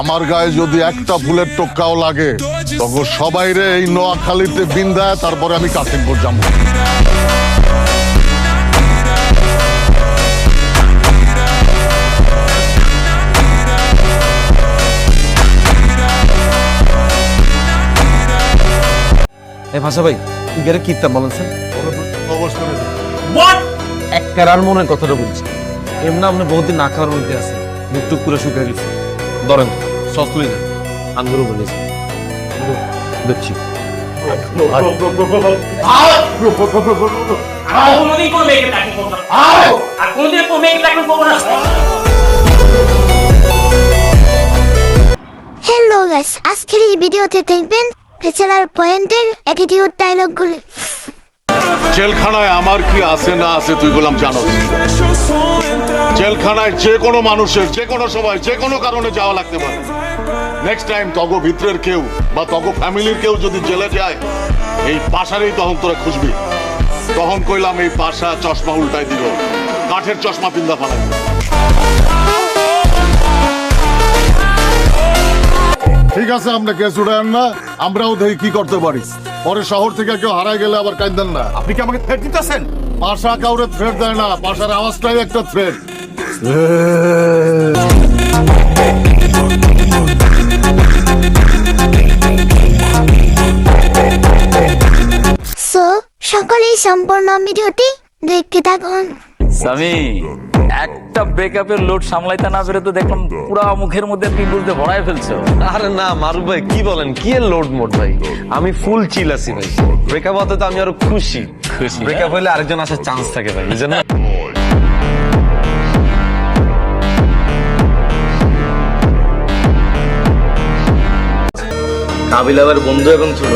আমার গায়ে যদি একটা ফুলের টোক্কাও লাগে তখন সবাই রে এই নোয়াখালীতে বিন্দায় তারপরে আমি কাশিমপুর যাবো। ভাষা ভাই ইগারে কীর্তাম বলেছেন একটা আর মনের কথাটা বলছি এমনি আপনি বহুদিন না খাওয়ার মধ্যে আছে মুখ টুক করে শুকিয়ে গেছে ধরেন সস্তুলি না আঙ্গুরও বলেছে দেখছি হ্যালো গাইস, আজকের এই ভিডিওতে দেখবেন পেছালার পয়েন্টের অ্যাটিটিউড ডায়লগগুলি। জেলখানায় আমার কি আছে না আছে তুই গোলাম জানো। জেলখানায় যে কোনো মানুষের যে কোনো সময় যে কোনো কারণে যাওয়া লাগতে পারে। নেক্সট টাইম তগো ভিতরের কেউ বা তগো ফ্যামিলির কেউ যদি জেলে যায় এই পাশারেই তখন তোরা খুঁজবি। তখন কইলাম এই পাশা চশমা উল্টাই দিল, কাঠের চশমা পিন্দা ফালাই। ঠিক আছে, আমরা কেস উঠায়েন না, আমরাও দেখি কি করতে পারি। পরে শহর থেকে কেউ হারাই গেলে আবার কাঁদেন না। আপনি কি আমাকে থ্রেট দিতেছেন? পাশা কাউরে থ্রেট দেয় না, পাশার আওয়াজটাই একটা থ্রেট। সো সকলেই সম্পূর্ণ ভিডিওটি দেখতে থাকুন। সামি একটা ব্রেকআপের লোড সামলাইতে না পেরে তো দেখলাম পুরা মুখের মধ্যে পিম্পলতে ভরায় ফেলছো। আরে না মারুফ ভাই কি বলেন, কি এর লোড মোড ভাই, আমি ফুল চিল আছি ভাই। ব্রেকআপ হতে তো আমি আরো খুশি। ব্রেকআপ হলে আরেকজন আসার চান্স থাকে ভাই, বুঝেন না? কাবিল আবার বন্ধু এবং ছোট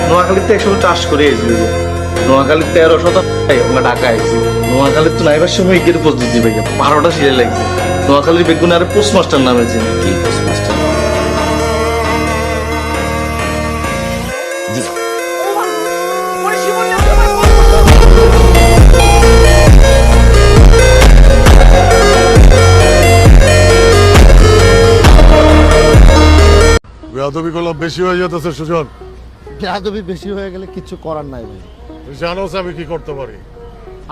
নোয়াখালীতে একসময় চাষ করে এসেছিল। নোয়াখালীর 13 শতাংশ আমরা ঢাকা আইছি। নোয়াখালীর তো নাইবার সময় ইকের পদ্ধতি ভাই 12টা সিরিয়াল লাগছে। নোয়াখালীর বেগুন আর পোস্ট মাস্টার নামেছে। কি পোস্ট মাস্টার? বেয়াদবি করলাম বেশি হয়ে যেতেছে সুজন। বেয়াদবি বেশি হয়ে গেলে কিছু করার নাই ভাই। তুই জানোস আমি কি করতে পারি।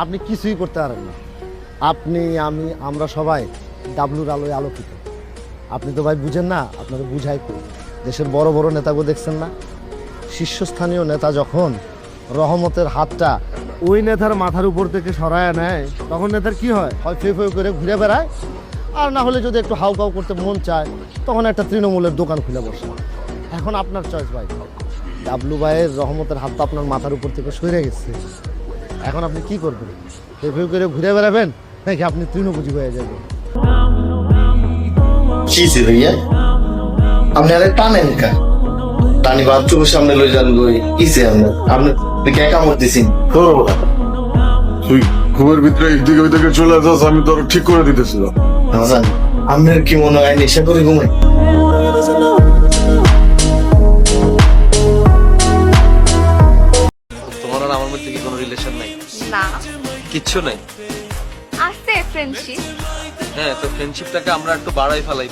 আপনি কিছুই করতে পারেন না। আপনি আমি আমরা সবাই ডাবলুর আলোয় আলোকিত। আপনি তো ভাই বুঝেন না, আপনাকে বুঝাই করি। দেশের বড় বড় নেতাকে দেখছেন না, শীর্ষস্থানীয় নেতা যখন রহমতের হাতটা ওই নেতার মাথার উপর থেকে সরায় নেয় তখন নেতার কি হয়, হয় ফে ফে করে ঘুরে বেড়ায়, আর না হলে যদি একটু হাউ কাউ করতে মন চায় তখন একটা তৃণমূলের দোকান খুলে বসে। এখন আপনার চয়েস ভাই। ডাবলু ভাইয়ের রহমতের হাত তো আপনার মাথার উপর থেকে সরে গেছে। এখন আপনি কি করবেন? ফে ফে করে ঘুরে বেড়াবেন নাকি আপনি তৃণভোজী হয়ে যাবেন? কিছে ভাইয়া আপনি আরে টানেন কা টানি বাথরুমের সামনে লই যান গই। কিছে আপনি কে কামড় দিছেন? তুই ঘুমের ভিতরে এদিকে ওইদিকে চলে যাস, আমি তোর ঠিক করে দিতেছিলাম। হাসান আপনার কি মনে হয় নেশা করে ঘুমাই? তোমার আর আমার মধ্যে কি কোনো রিলেশন নাই? না, কিচ্ছু নাই। আছে ফ্রেন্ডশিপ। হ্যাঁ, তো ফ্রেন্ডশিপটাকে আমরা একটু বাড়াই ফেলাই।